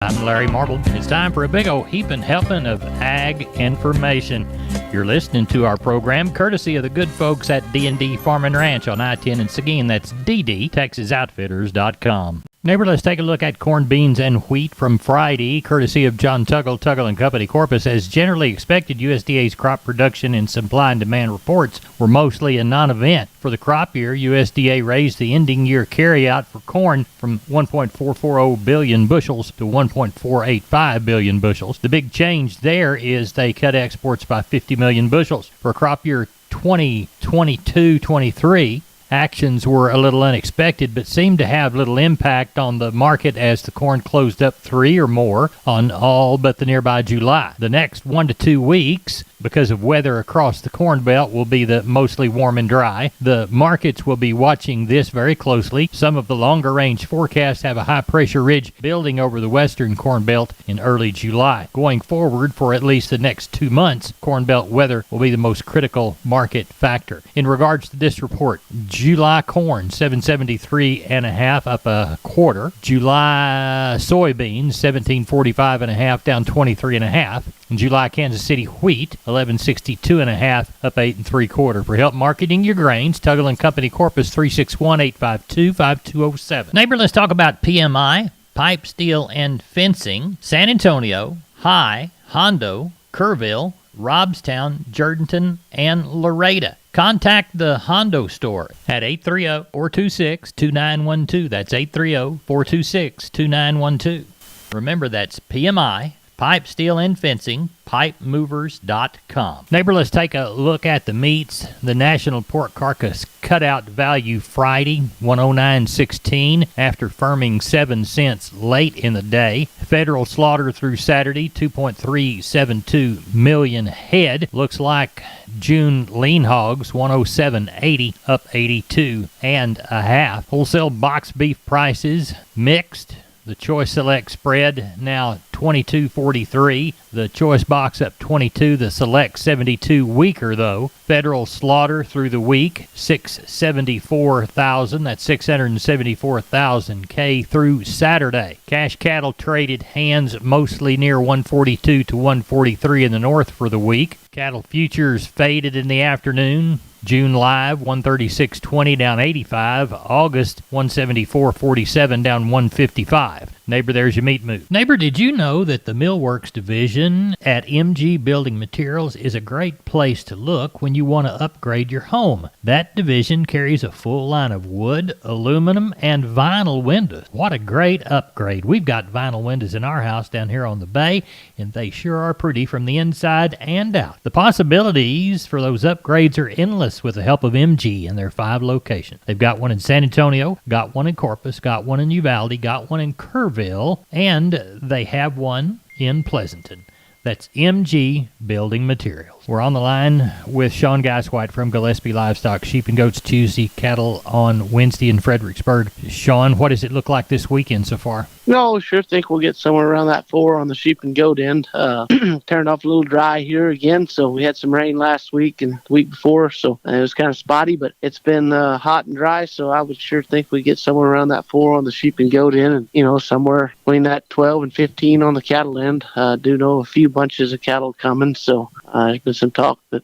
I'm Larry Marble. It's time for a big old heaping helping of ag information. You're listening to our program courtesy of the good folks at D&D Farm and Ranch on I-10 in Seguin. That's ddtexasoutfitters.com. Neighbor, let's take a look at corn, beans, and wheat from Friday, courtesy of John Tuggle and Company Corpus. As generally expected, USDA's crop production and supply and demand reports were mostly a non-event. For the crop year, USDA raised the ending year carryout for corn from 1.440 billion bushels to 1.485 billion bushels. The big change there is they cut exports by 50 million bushels. For crop year 2022-23, actions were a little unexpected, but seemed to have little impact on the market as the corn closed up 3 or more on all but the nearby July. The next 1 to 2 weeks, because of weather across the Corn Belt, will be the mostly warm and dry. The markets will be watching this very closely. Some of the longer range forecasts have a high pressure ridge building over the western Corn Belt in early July. Going forward for at least the next 2 months, Corn Belt weather will be the most critical market factor. In regards to this report, July corn 773.5 up a quarter. July soybeans 1745.5 down 23.5. And July Kansas City wheat 1162.5 up 8 3/4. For help marketing your grains, Tuggle and Company Corpus 361-852-5207. Neighbor, let's talk about PMI, pipe, steel, and fencing. San Antonio, High, Hondo, Kerrville, Robstown, Jourdanton, and Laredo. Contact the Hondo store at 830-426-2912. That's 830-426-2912. Remember, that's PMI, pipe, steel, and fencing, pipemovers.com. Neighbor, let's take a look at the meats. The National Pork Carcass Cutout Value Friday, 109.16, after firming 7 cents late in the day. Federal slaughter through Saturday, 2.372 million head. Looks like June lean hogs, 107.80, up 82.5. Wholesale box beef prices mixed. The Choice Select spread now 22.43. The Choice Box up 22. The Select 72 weaker though. Federal slaughter through the week 674,000. That's 674,000 K through Saturday. Cash cattle traded hands mostly near 142 to 143 in the north for the week. Cattle futures faded in the afternoon. June live 136.20 down 85. August 174.47 down 155. Neighbor, there's your meat move. Neighbor, did you know that the Millworks division at MG Building Materials is a great place to look when you want to upgrade your home? That division carries a full line of wood, aluminum, and vinyl windows. What a great upgrade. We've got vinyl windows in our house down here on the bay, and they sure are pretty from the inside and out. The possibilities for those upgrades are endless with the help of MG and their 5 locations. They've got one in San Antonio, got one in Corpus, got one in Uvalde, got one in Kerrville, and they have one in Pleasanton. That's MG Building Materials. We're on the line with Sean Geiswhite from Gillespie Livestock. Sheep and goats Tuesday, cattle on Wednesday in Fredericksburg. Sean, what does it look like this weekend so far? No, sure think we'll get somewhere around that 4 on the sheep and goat end. Turned off a little dry here again, so we had some rain last week and the week before, so it was kind of spotty, but it's been hot and dry, so I would sure think we get somewhere around that 4 on the sheep and goat end, and somewhere between that 12 and 15 on the cattle end. Do know a few bunches of cattle coming, so there's been some talk that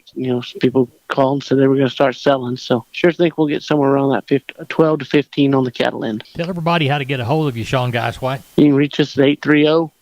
people called and said they were going to start selling, so sure think we'll get somewhere around that 12 to 15 on the cattle end. Tell everybody how to get a hold of you, Sean Geiswhite. You can reach us at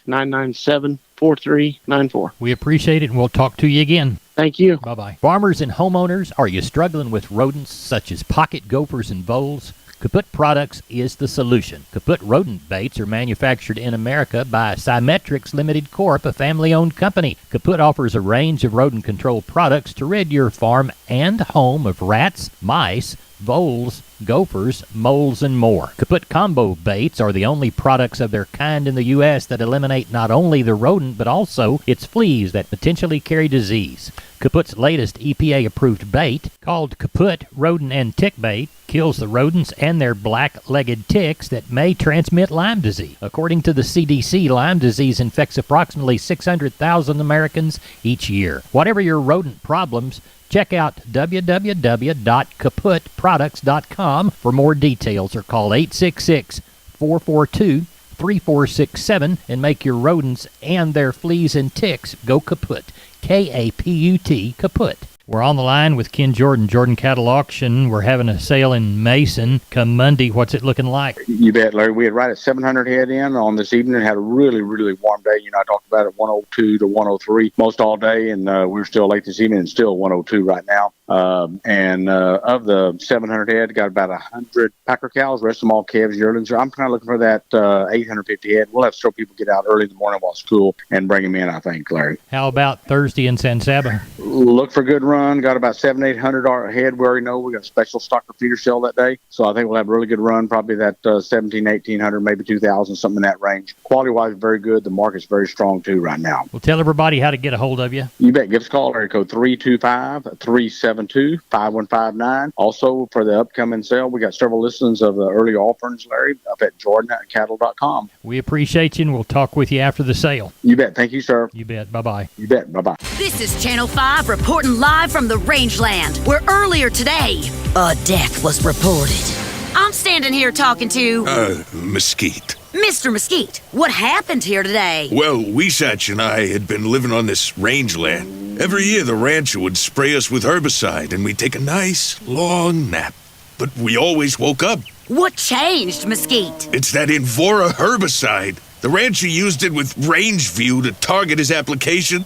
830-997-4394. We appreciate it, and we'll talk to you again. Thank you. Bye-bye. Farmers and homeowners, are you struggling with rodents such as pocket gophers and voles? Kaput Products is the solution. Kaput rodent baits are manufactured in America by Symmetrics Limited Corp., a family-owned company. Kaput offers a range of rodent control products to rid your farm and home of rats, mice, voles, gophers, moles, and more. Kaput Combo Baits are the only products of their kind in the U.S. that eliminate not only the rodent but also its fleas that potentially carry disease. Kaput's latest EPA-approved bait, called Kaput Rodent and Tick Bait, kills the rodents and their black-legged ticks that may transmit Lyme disease. According to the CDC, Lyme disease infects approximately 600,000 Americans each year. Whatever your rodent problems, check out www.kaputproducts.com for more details or call 866-442 3467 and make your rodents and their fleas and ticks go kaput. Kaput, kaput. We're on the line with Ken Jordan, Jordan Cattle Auction. We're having a sale in Mason come Monday. What's it looking like? You bet, Larry. We had right at 700 head in on this evening. Had a really, really warm day. You know, I talked about it 102 to 103 most all day, and we're still late this evening and still 102 right now. Of the 700 head, got about 100 packer cows. The rest of them all calves, yearlings. I'm kind of looking for that 850 head. We'll have to show people get out early in the morning while it's cool and bring them in, I think, Larry. How about Thursday in San Saba? Look for a good run. Got about 700-800 head. We already know we got a special stocker feeder sale that day. So I think we'll have a really good run, probably that 1,1800, maybe 2,000, something in that range. Quality-wise, very good. The market's very strong, too, right now. Well, tell everybody how to get a hold of you. You bet. Give us a call, area code 325-372-5159. Also, for the upcoming sale, we got several listings of the early offerings, Larry, up at jordan.cattle.com. We appreciate you, and we'll talk with you after the sale. You bet. Thank you, sir. You bet. Bye-bye. You bet. Bye-bye. This is Channel 5 reporting live from the rangeland, where earlier today, a death was reported. I'm standing here talking to... Mesquite. Mr. Mesquite, what happened here today? Well, Weesatch and I had been living on this rangeland. Every year the rancher would spray us with herbicide and we'd take a nice, long nap. But we always woke up. What changed, Mesquite? It's that Invora herbicide. The rancher used it with Rangeview to target his application.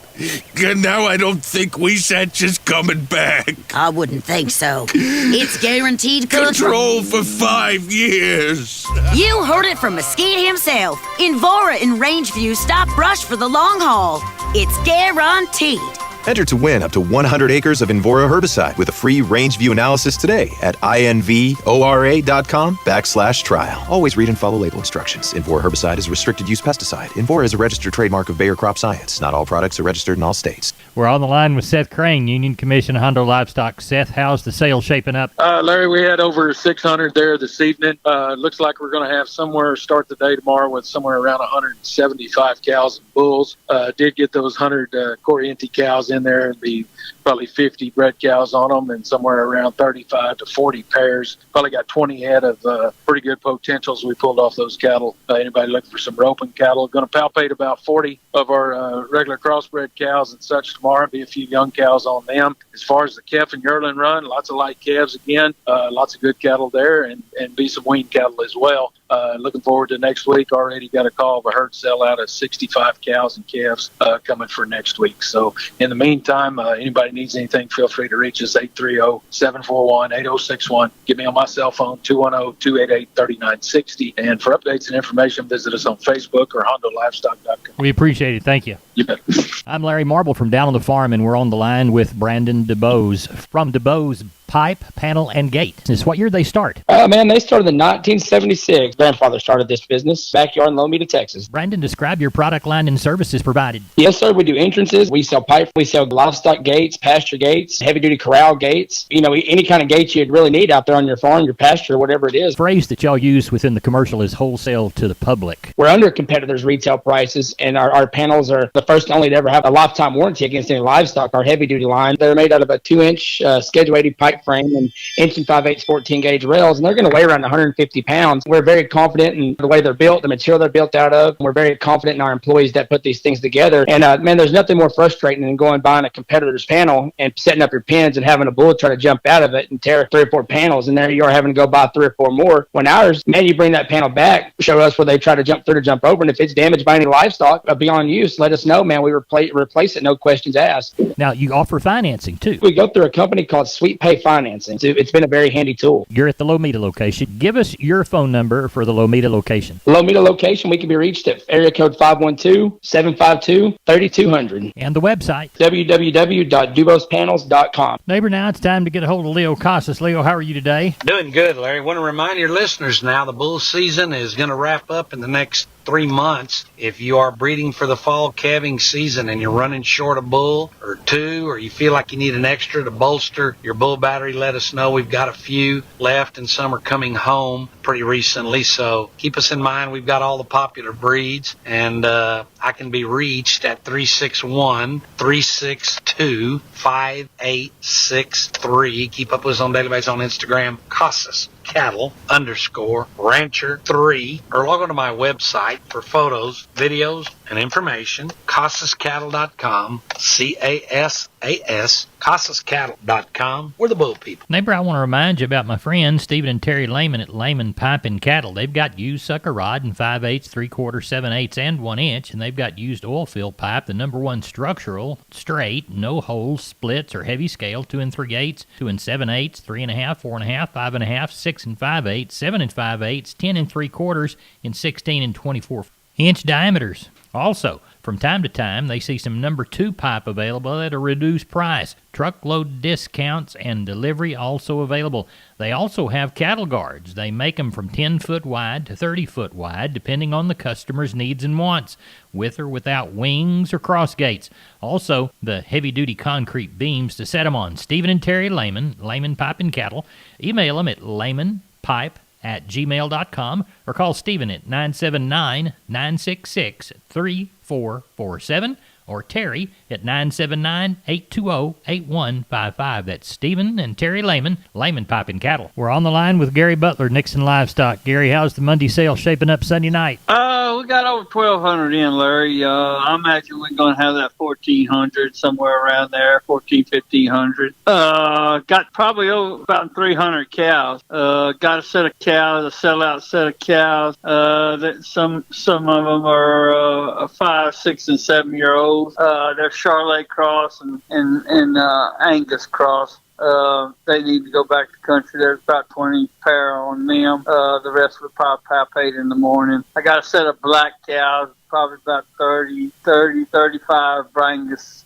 And now I don't think Weesatch is coming back. I wouldn't think so. It's guaranteed Control for 5 years. You heard it from Mesquite himself. Invora and Rangeview stop brush for the long haul. It's guaranteed. Enter to win up to 100 acres of Invora herbicide with a free Rangeview analysis today at invora.com/trial. Always read and follow label instructions. Invora herbicide is a restricted use pesticide. Invora is a registered trademark of Bayer Crop Science. Not all products are registered in all states. We're on the line with Seth Crane, Union Commission Hondo Livestock. Seth, how's the sale shaping up? Larry, we had over 600 there this evening. Looks like we're going to have start the day tomorrow with somewhere around 175 cows and bulls. Did get those 100 Corriente cows in there and be probably 50 bred cows on them and somewhere around 35 to 40 pairs. Probably got 20 head of pretty good potentials we pulled off those cattle. Anybody looking for some roping cattle? Going to palpate about 40 of our regular crossbred cows and such tomorrow. Be a few young cows on them. As far as the calf and yearling run, lots of light calves again. Lots of good cattle there and be some wean cattle as well. Looking forward to next week. Already got a call of a herd sell out of 65 cows and calves coming for next week. So in the meantime, anybody needs anything, feel free to reach us 830-741-8061. Get me on my cell phone 210-288-3960. And for updates and information, visit us on Facebook or HondoLivestock.com. We appreciate it. Thank you. You bet. I'm Larry Marble from down on the farm, and we're on the line with Brandon DeBose from DeBose Pipe, Panel, and Gate. This what year they start? Man, they started in 1976. Grandfather started this business, backyard in Lomita, Texas. Brandon, describe your product line and services provided. Yes, sir. We do entrances. We sell pipe. We sell livestock gates, pasture gates, heavy-duty corral gates. You know, any kind of gates you'd really need out there on your farm, your pasture, whatever it is. The phrase that y'all use within the commercial is wholesale to the public. We're under competitors' retail prices, and our panels are the first and only to ever have a lifetime warranty against any livestock. Our heavy-duty line, they're made out of a 2-inch Schedule 80 pipe frame and 1 5/8 14-gauge rails, and they're going to weigh around 150 pounds. We're very confident in the way they're built, the material they're built out of. We're very confident in our employees that put these things together. And, man, there's nothing more frustrating than going buying a competitor's panel and setting up your pins and having a bull try to jump out of it and tear 3 or 4 panels, and there you are having to go buy 3 or 4 more. When ours, man, you bring that panel back, show us where they try to jump through to jump over, and if it's damaged by any livestock beyond use, let us know, man. We replace it, no questions asked. Now, you offer financing, too. We go through a company called Sweet Pay Financing. It's been a very handy tool. You're at the Lomita location. Give us your phone number for the Lomita location. Lomita location, we can be reached at area code 512-752-3200. And the website? www.dubospanels.com. Neighbor, now it's time to get a hold of Leo Casas. Leo, how are you today? Doing good, Larry. Want to remind your listeners now the bull season is going to wrap up in the next 3 months. If you are breeding for the fall calving season and you're running short a bull or 2, or you feel like you need an extra to bolster your bull battery, let us know. We've got a few left and some are coming home pretty recently, so keep us in mind. We've got all the popular breeds, and I can be reached at 361-362-5863. Keep up with us on daily basis on Instagram, Casas, CassasCattle_Rancher3, or log on to my website for photos, videos, and information, CassasCattle.com, CASAS, CassasCattle.com. We're the bull people. Neighbor, I want to remind you about my friends Stephen and Terry Lehman at Lehman Pipe and Cattle. They've got used sucker rod in 5/8, 3/4, 7/8, and 1 inch, and they've got used oil field pipe, the #1 structural, straight, no holes, splits, or heavy scale, 2 3/8, 2 7/8, 3.5, 4.5, 5.5, 6 5/8, 7 5/8, 10 3/4, and 16 24-inch diameters. Also, from time to time, they see some #2 pipe available at a reduced price. Truckload discounts and delivery also available. They also have cattle guards. They make them from 10 foot wide to 30 foot wide, depending on the customer's needs and wants, with or without wings or cross gates. Also, the heavy-duty concrete beams to set them on. Stephen and Terry Lehman, Lehman Pipe and Cattle. Email them at lehmanpipe@gmail.com or call Stephen at 979-966-3447 or Terry at 979-820-8155. That's Stephen and Terry Lehman, Lehman Pipe and Cattle. We're on the line with Gary Butler, Nixon Livestock. Gary, how's the Monday sale shaping up Sunday night? We got over 1,200 in, Larry. I imagine we're going to have that 1,400 somewhere around there, 1,500. Got probably over about 300 cows. Got a set of cows, a sellout set of cows. That some of them are 5, 6, and 7-year-olds. They're Charolais cross and Angus cross. They need to go back to country. There's about 20 pair on them. The rest will probably palpate in the morning. I got a set of black cows, probably about 35 Brangus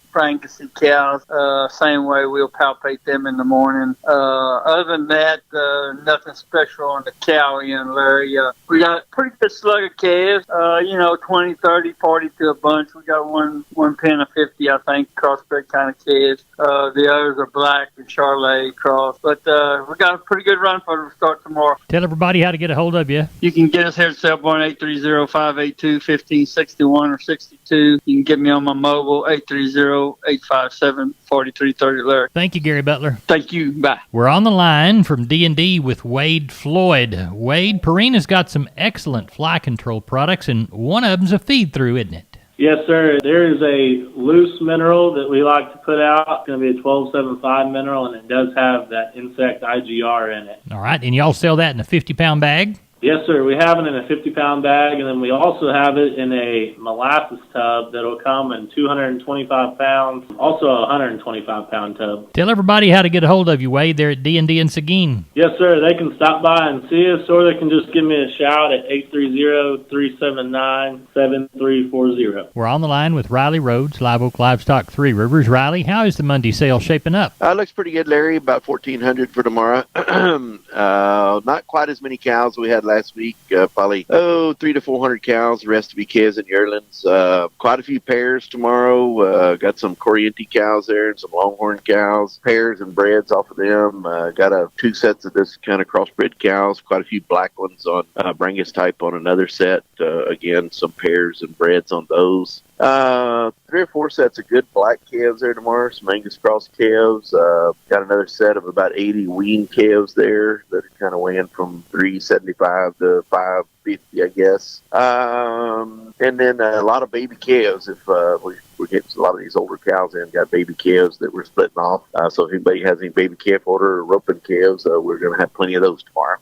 cows. Same way we'll palpate them in the morning. Other than that, nothing special on the cow end, Larry. We got a pretty good slug of calves, 20, 30, 40 to a bunch. We got one pen of 50, I think, crossbred kind of calves. The others are black and Charolais cross. But we got a pretty good run for the start tomorrow. Tell everybody how to get a hold of you. You can get us here at Selborne 830-582-1561 or 62. You can get me on my mobile 830-857-4330, Larry. Thank you, Gary Butler. Thank you. Bye. We're on the line from D&D with Wade Floyd. Wade, Purina's got some excellent fly control products, and one of them's a feed-through, isn't it? Yes, sir. There is a loose mineral that we like to put out. It's going to be a 1275 mineral, and it does have that insect IGR in it. All right, and y'all sell that in a 50-pound bag? Yes, sir. We have it in a 50-pound bag, and then we also have it in a molasses tub that'll come in 225 pounds, also a 125-pound tub. Tell everybody how to get a hold of you, Wade, there at D&D in Seguin. Yes, sir. They can stop by and see us, or they can just give me a shout at 830-379-7340. We're on the line with Riley Rhodes, Live Oak Livestock, Three Rivers. Riley, how is the Monday sale shaping up? Looks pretty good, Larry. About 1,400 for tomorrow. Not quite as many cows we had last week, probably 300 to 400 cows. The rest to be calves and yearlings. Quite a few pairs tomorrow. Got some Corriente cows there and some Longhorn cows. Pairs and breds off of them. Got 2 sets of this kind of crossbred cows. Quite a few black ones on Brangus type on another set. Again, some pairs and breds on those. 3 or 4 sets of good black calves there tomorrow. Some Angus cross calves. Got another set of about 80 wean calves there that are kind of weighing from 375 to 550, I guess. And then a lot of baby calves. If we're getting a lot of these older cows in, got baby calves that we're splitting off. So if anybody has any baby calf order or roping calves, we're going to have plenty of those tomorrow.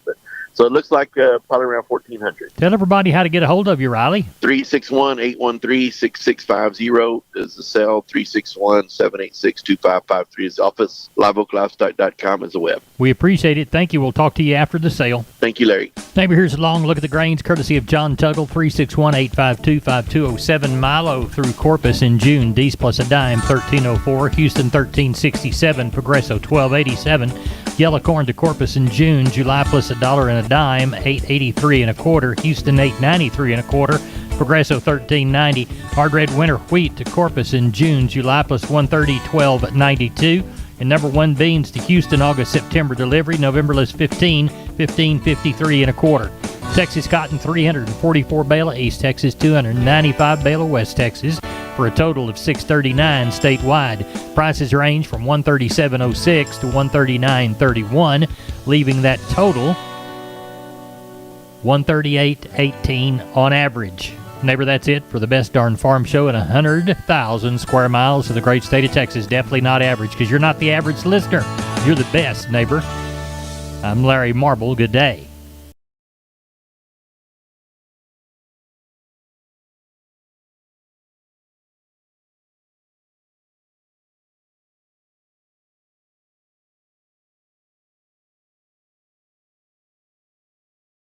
So it looks like probably around 1,400. Tell everybody how to get a hold of you, Riley. 361-813-6650 is the cell. 361-786-2553 is the office. LiveOakLivestock.com is the web. We appreciate it. Thank you. We'll talk to you after the sale. Thank you, Larry. Neighbor, here's a long look at the grains courtesy of John Tuggle. 361-852-5207. Milo through Corpus in June. D's plus a dime, 1304. Houston, 1367. Progresso, 1287. Yellow corn to Corpus in June. July plus $1 and a dime, 883 and a quarter. Houston, 893 and a quarter. Progresso, 1390. Hard red winter wheat to Corpus in June. July plus 130, 1292. And #1 beans to Houston, August, September delivery. November list 1553 and a quarter. Texas cotton, 344 bale of East Texas, 295 bale of West Texas, for a total of $639 statewide. Prices range from $137.06 to $139.31, leaving that total 138.18 on average. Neighbor, that's it for the best darn farm show in 100,000 square miles of the great state of Texas. Definitely not average, because you're not the average listener. You're the best, neighbor. I'm Larry Marble. Good day.